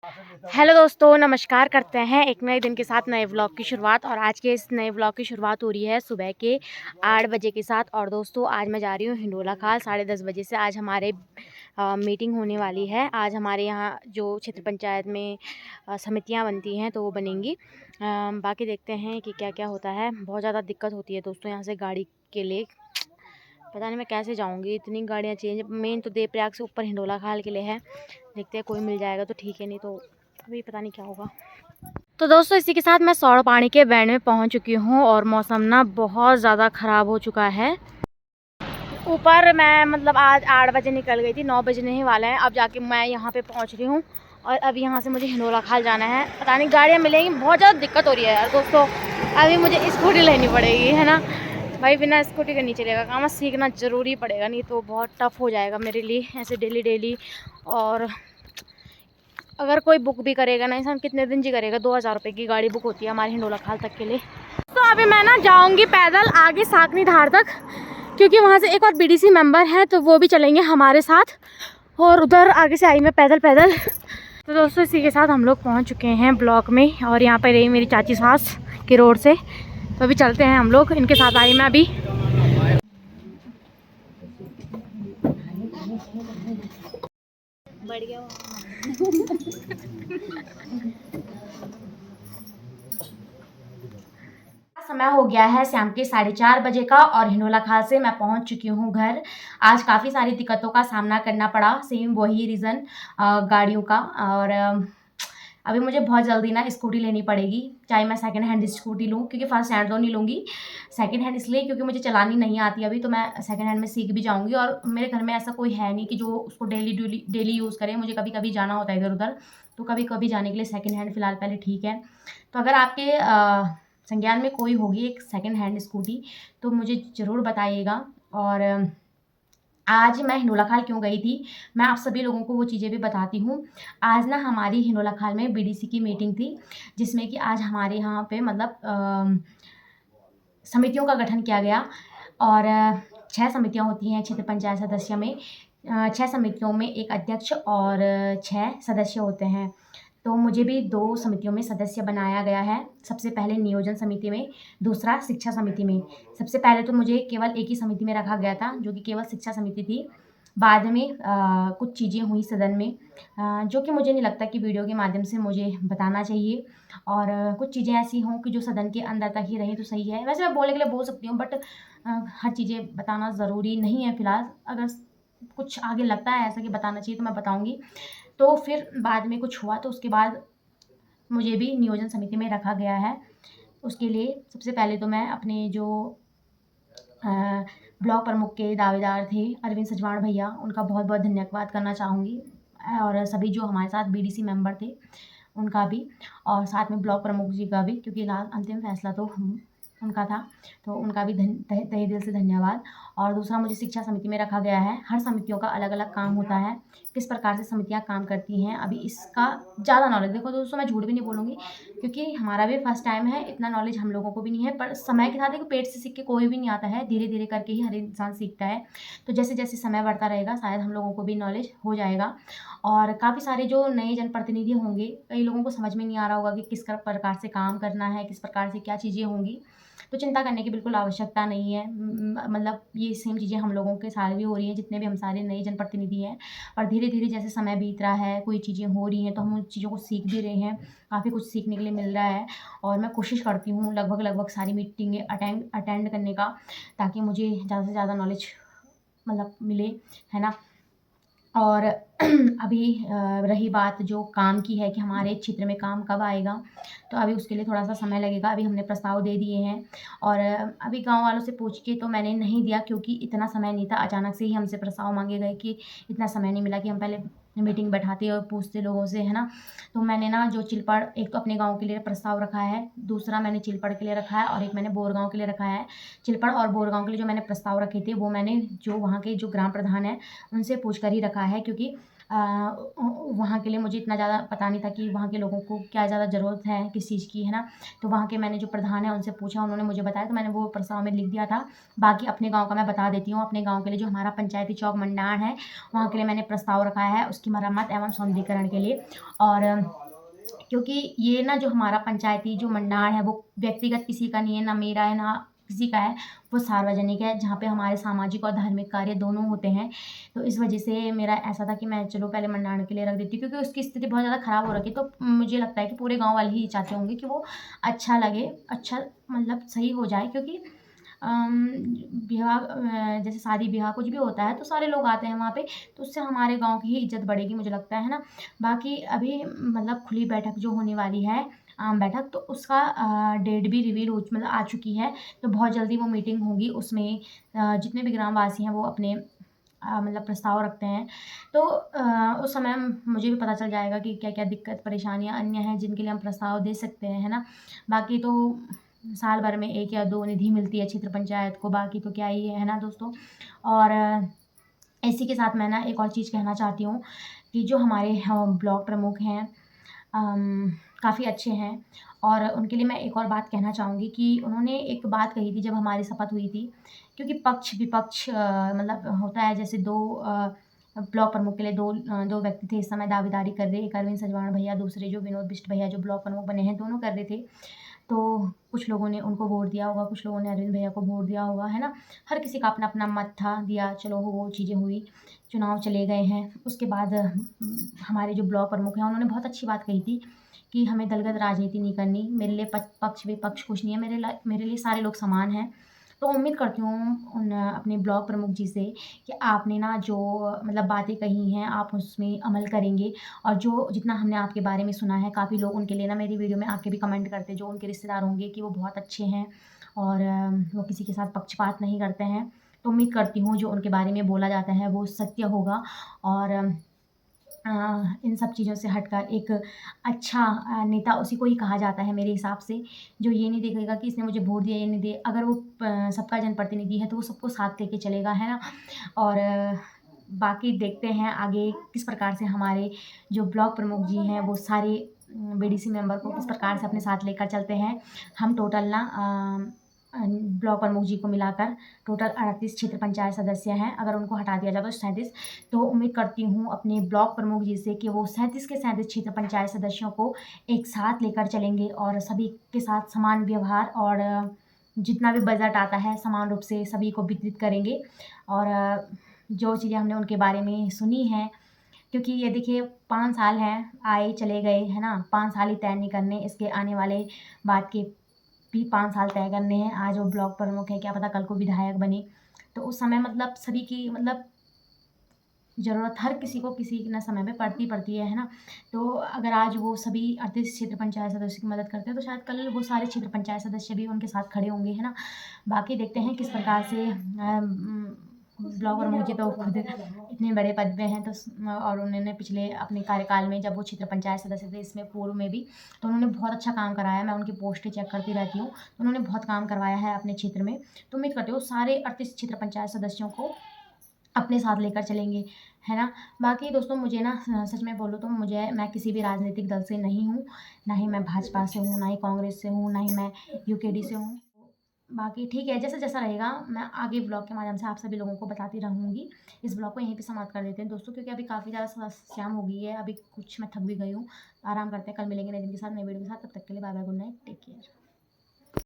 Hello दोस्तों, नमस्कार करते हैं एक नए दिन के साथ नए व्लॉग की शुरुआत। और आज के इस नए व्लॉग की शुरुआत हो रही है सुबह के 8 बजे के साथ। और दोस्तों आज मैं जा रही हूँ हिंडोला खाल 10:30 बजे से। आज हमारे मीटिंग होने वाली है। आज हमारे यहाँ जो क्षेत्र पंचायत में समितियाँ बनती हैं तो वो बनेंगी। बाकी देखते हैं कि क्या क्या होता है। बहुत ज़्यादा दिक्कत होती है दोस्तों यहाँ से गाड़ी के लिए। पता नहीं मैं कैसे जाऊँगी, इतनी गाड़ियाँ चेंज। मेन तो देवप्रयाग से ऊपर हिंडोला खाल के लिए है। देखते हैं कोई मिल जाएगा तो ठीक है, नहीं तो अभी पता नहीं क्या होगा। तो दोस्तों इसी के साथ मैं सौड़ पानी के बैंड में पहुंच चुकी हूं और मौसम ना बहुत ज़्यादा ख़राब हो चुका है। ऊपर मैं मतलब आज 8 बजे निकल गई थी, 9 बजने ही वाला है। अब जाके मैं यहाँ पे पहुंच रही हूँ और अब यहाँ से मुझे हिंडोला खाल जाना है। पता नहीं गाड़ियाँ मिलेंगी, बहुत ज़्यादा दिक्कत हो रही है यार दोस्तों। अभी मुझे स्कूटी लेनी पड़ेगी, है ना भाई। बिना स्कूटी के नहीं चलेगा काम, सीखना ज़रूरी पड़ेगा, नहीं तो बहुत टफ हो जाएगा मेरे लिए ऐसे डेली डेली। और अगर कोई बुक भी करेगा ना इंसान, कितने दिन जी करेगा। 2000 रुपये की गाड़ी बुक होती है हमारे हिंडोला खाल तक के लिए। तो अभी मैं ना जाऊंगी पैदल आगे साकनी धार तक, क्योंकि वहाँ से एक और बीडीसी मेंबर है तो वो भी चलेंगे हमारे साथ। और उधर आगे से आई मैं पैदल पैदल। तो दोस्तों इसी के साथ हम लोग पहुँच चुके हैं ब्लॉक में। और यहाँ पर रही मेरी चाची सास के रोड से। तो अभी चलते हैं हम लोग, इनके साथ आई मैं अभी। बढ़ गया समय हो गया है शाम के 4:30 बजे का और हिंडोला खाल से मैं पहुंच चुकी हूं घर। आज काफ़ी सारी दिक्कतों का सामना करना पड़ा, सेम वही रीज़न गाड़ियों का। और अभी मुझे बहुत जल्दी ना स्कूटी लेनी पड़ेगी, चाहे मैं सेकंड हैंड स्कूटी लूँ, क्योंकि फर्स्ट हैंड तो नहीं लूँगी। सेकंड हैंड इसलिए क्योंकि मुझे चलानी नहीं आती अभी, तो मैं सेकंड हैंड में सीख भी जाऊँगी। और मेरे घर में ऐसा कोई है नहीं कि जो उसको डेली यूज़ करे। मुझे कभी कभी जाना होता है इधर उधर, तो कभी कभी जाने के लिए सेकंड हैंड फ़िलहाल पहले ठीक है। तो अगर आपके संज्ञान में कोई होगी एक सेकंड हैंड स्कूटी तो मुझे ज़रूर बताइएगा। और आज मैं हिंडोला खाल क्यों गई थी, मैं आप सभी लोगों को वो चीज़ें भी बताती हूँ। आज ना हमारी हिंडोला खाल में बीडीसी की मीटिंग थी, जिसमें कि आज हमारे यहाँ पे मतलब समितियों का गठन किया गया। और 6 समितियाँ होती हैं क्षेत्र पंचायत सदस्य में। 6 समितियों में एक अध्यक्ष और 6 सदस्य होते हैं। तो मुझे भी 2 समितियों में सदस्य बनाया गया है। सबसे पहले नियोजन समिति में, दूसरा शिक्षा समिति में। सबसे पहले तो मुझे केवल एक ही समिति में रखा गया था, जो कि केवल शिक्षा समिति थी। बाद में कुछ चीज़ें हुई सदन में, जो कि मुझे नहीं लगता कि वीडियो के माध्यम से मुझे बताना चाहिए। और कुछ चीज़ें ऐसी हों कि जो सदन के अंदर तक ही रहें तो सही है। वैसे मैं बोलने के लिए बोल सकती हूँ, बट हर चीज़ें बताना ज़रूरी नहीं है फ़िलहाल। अगर कुछ आगे लगता है ऐसा कि बताना चाहिए तो मैं बताऊँगी। तो फिर बाद में कुछ हुआ तो उसके बाद मुझे भी नियोजन समिति में रखा गया है। उसके लिए सबसे पहले तो मैं अपने जो ब्लॉक प्रमुख के दावेदार थे अरविंद सजवाण भैया, उनका बहुत बहुत धन्यवाद करना चाहूँगी। और सभी जो हमारे साथ बीडीसी मेंबर थे उनका भी, और साथ में ब्लॉक प्रमुख जी का भी, क्योंकि अंतिम फैसला तो उनका था। तो उनका भी तहे दिल से धन्यवाद। और दूसरा मुझे शिक्षा समिति में रखा गया है। हर समितियों का अलग अलग काम होता है, किस प्रकार से समितियाँ काम करती हैं। अभी इसका ज़्यादा नॉलेज, देखो दोस्तों मैं झूठ भी नहीं बोलूँगी, क्योंकि हमारा भी फर्स्ट टाइम है, इतना नॉलेज हम लोगों को भी नहीं है। पर समय के साथ देखो, पेट से सीख के कोई भी नहीं आता है, धीरे धीरे करके ही हर इंसान सीखता है। तो जैसे जैसे समय बढ़ता रहेगा शायद हम लोगों को भी नॉलेज हो जाएगा। और काफ़ी सारे जो नए जनप्रतिनिधि होंगे, कई लोगों को समझ में नहीं आ रहा होगा कि किस प्रकार से काम करना है, किस प्रकार से क्या चीज़ें होंगी। तो चिंता करने की बिल्कुल आवश्यकता नहीं है। मतलब ये सेम चीज़ें हम लोगों के साथ भी हो रही हैं, जितने भी हम सारे नए जनप्रतिनिधि हैं। और धीरे धीरे जैसे समय बीत रहा है, कोई चीज़ें हो रही हैं तो हम उन चीज़ों को सीख भी रहे हैं। काफ़ी कुछ सीखने के लिए मिल रहा है। और मैं कोशिश करती हूँ लगभग सारी मीटिंगें अटेंड करने का, ताकि मुझे ज़्यादा से ज़्यादा नॉलेज मतलब मिले, है ना। और अभी रही बात जो काम की है कि हमारे क्षेत्र में काम कब आएगा, तो अभी उसके लिए थोड़ा-सा समय लगेगा। अभी हमने प्रस्ताव दे दिए हैं। और अभी गाँव वालों से पूछ के तो मैंने नहीं दिया, क्योंकि इतना समय नहीं था। अचानक से ही हमसे प्रस्ताव माँगे गए कि इतना समय नहीं मिला कि हम पहले मीटिंग बैठाते और पूछते लोगों से, है ना। तो मैंने ना जो चिलपड़, एक तो अपने गाँव के लिए प्रस्ताव रखा है, दूसरा मैंने चिलपड़ के लिए रखा है, और एक मैंने बोरगाँव के लिए रखा है। चिलपड़ और बोरगाँव के लिए जो मैंने प्रस्ताव रखे थे वो मैंने जो वहाँ के जो ग्राम प्रधान हैं उनसे पूछ कर ही रखा है, क्योंकि वहाँ के लिए मुझे इतना ज़्यादा पता नहीं था कि वहाँ के लोगों को क्या ज़्यादा ज़रूरत है किस चीज़ की, है ना। तो वहाँ के मैंने जो प्रधान हैं उनसे पूछा, उन्होंने मुझे बताया, तो मैंने वो प्रस्ताव में लिख दिया था। बाकी अपने गाँव का मैं बता देती हूँ। अपने गाँव के लिए जो हमारा पंचायती चौक मंडाण है, वहाँ के लिए मैंने प्रस्ताव रखा है उसकी मरम्मत एवं सौंदर्यीकरण के लिए। और क्योंकि ये ना जो हमारा पंचायती जो मंडार है वो व्यक्तिगत किसी का नहीं है, ना मेरा है ना किसी का है, वो सार्वजनिक है जहाँ पे हमारे सामाजिक और धार्मिक कार्य दोनों होते हैं। तो इस वजह से मेरा ऐसा था कि मैं चलो पहले मंडार के लिए रख देती हूँ, क्योंकि उसकी स्थिति बहुत ज़्यादा ख़राब हो रखी है। तो मुझे लगता है कि पूरे गाँव वाले ही चाहते होंगे कि वो अच्छा लगे, अच्छा मतलब सही हो जाए, क्योंकि जैसे शादी-ब्याह कुछ भी होता है तो सारे लोग आते हैं वहाँ पे, तो उससे हमारे गाँव की ही इज़्ज़त बढ़ेगी मुझे लगता है ना। बाकी अभी मतलब खुली बैठक जो होने वाली है, आम बैठक, तो उसका डेट भी रिवील हो मतलब आ चुकी है। तो बहुत जल्दी वो मीटिंग होगी, उसमें जितने भी ग्रामवासी हैं वो अपने मतलब प्रस्ताव रखते हैं। तो उस समय मुझे भी पता चल जाएगा कि क्या-क्या दिक्कत, परेशानियाँ अन्य हैं जिनके लिए हम प्रस्ताव दे सकते हैं, है ना। बाकी तो साल भर में 1 या 2 निधि मिलती है क्षेत्र पंचायत को, बाकी तो क्या ही है ना दोस्तों। और इसी के साथ मैं ना एक और चीज़ कहना चाहती हूँ कि जो हमारे ब्लॉक प्रमुख हैं काफ़ी अच्छे हैं, और उनके लिए मैं एक और बात कहना चाहूँगी कि उन्होंने एक बात कही थी जब हमारी शपथ हुई थी, क्योंकि पक्ष-विपक्ष मतलब होता है, जैसे 2 ब्लॉक प्रमुख के लिए 2 व्यक्ति थे इस समय दावेदारी कर रहे, एक अरविंद सजवाण भैया, दूसरे जो विनोद बिष्ट भैया जो ब्लॉक प्रमुख बने हैं, दोनों कर रहे थे। तो कुछ लोगों ने उनको वोट दिया होगा, कुछ लोगों ने अरविंद भैया को वोट दिया होगा, है ना? हर किसी का अपना-अपना मत था, दिया, चलो वो चीज़ें हुई, चुनाव चले गए हैं। उसके बाद हमारे जो ब्लॉक प्रमुख हैं, उन्होंने बहुत अच्छी बात कही थी कि हमें दलगत राजनीति नहीं करनी, मेरे लिए पक्ष-विपक्ष कुछ नहीं है, मेरे लिए सारे लोग समान हैं। तो उम्मीद करती हूँ उन अपने ब्लॉक प्रमुख जी से कि आपने ना जो मतलब बातें कही हैं, आप उसमें अमल करेंगे, और जो जितना हमने आपके बारे में सुना है, काफ़ी लोग उनके लिए ना मेरी वीडियो में आके भी कमेंट करते हैं, जो उनके रिश्तेदार होंगे, कि वो बहुत अच्छे हैं और वो किसी के साथ पक्षपात नहीं करते हैं। तो उम्मीद करती हूँ जो उनके बारे में बोला जाता है वो सत्य होगा, और अ, इन सब चीज़ों से हटकर एक अच्छा नेता उसी को ही कहा जाता है मेरे हिसाब से, जो ये नहीं देखेगा कि इसने मुझे वोट दिया, ये नहीं दिया। अगर वो सबका जनप्रतिनिधि है तो वो सबको साथ लेके चलेगा, है ना? और बाकी देखते हैं आगे किस प्रकार से हमारे जो ब्लॉक प्रमुख जी हैं वो सारे बीडीसी मेंबर को किस प्रकार से अपने साथ लेकर चलते हैं। हम टोटल ना ब्लॉक प्रमुख जी को मिलाकर टोटल 38 क्षेत्र पंचायत सदस्य हैं। अगर उनको हटा दिया जाए तो 37। तो उम्मीद करती हूँ अपने ब्लॉक प्रमुख जी से कि वो 37 के 37 क्षेत्र पंचायत सदस्यों को एक साथ लेकर चलेंगे, और सभी के साथ समान व्यवहार, और जितना भी बजट आता है समान रूप से सभी को वितरित करेंगे। और जो चीज़ें हमने उनके बारे में सुनी हैं, क्योंकि ये देखिए 5 साल हैं, आए चले गए, है ना? 5 साल ही तय नहीं करने, इसके आने वाले बाद के भी 5 साल तय करने हैं। आज वो ब्लॉक प्रमुख है, क्या पता कल को विधायक बने। तो उस समय मतलब सभी की मतलब ज़रूरत हर किसी को किसी न समय पे पड़ती है ना? तो अगर आज वो सभी 38 क्षेत्र पंचायत सदस्य की मदद करते हैं, तो शायद कल वो सारे क्षेत्र पंचायत सदस्य भी उनके साथ खड़े होंगे, है ना? बाकी देखते हैं किस प्रकार से ब्लॉक प्रमुख जी तो खुद इतने बड़े पद पे हैं, तो और उन्होंने पिछले अपने कार्यकाल में जब वो क्षेत्र पंचायत सदस्य थे, इसमें पूर्व में भी, तो उन्होंने बहुत अच्छा काम कराया। मैं उनकी पोस्टें चेक करती रहती हूँ, तो उन्होंने बहुत काम करवाया है अपने क्षेत्र में। तो उम्मीद करती हूँ सारे 38 क्षेत्र पंचायत सदस्यों को अपने साथ लेकर चलेंगे, है ना? बाकी दोस्तों मुझे ना सच में बोलूँ तो मैं किसी भी राजनीतिक दल से नहीं हूँ, ना ही मैं भाजपा से हूँ, ना ही कांग्रेस से हूँ, ना ही मैं यूकेडी से हूँ। बाकी ठीक है, जैसा-जैसा रहेगा मैं आगे ब्लॉग के माध्यम से आप सभी लोगों को बताती रहूँगी। इस ब्लॉग को यहीं पे समाप्त कर देते हैं दोस्तों, क्योंकि अभी काफ़ी ज़्यादा शाम हो गई है, अभी कुछ मैं थक भी गई हूँ। आराम करते हैं, कल मिलेंगे नए दिन के साथ, नई वीडियो के साथ। तब तक के लिए bye bye, good night, take care.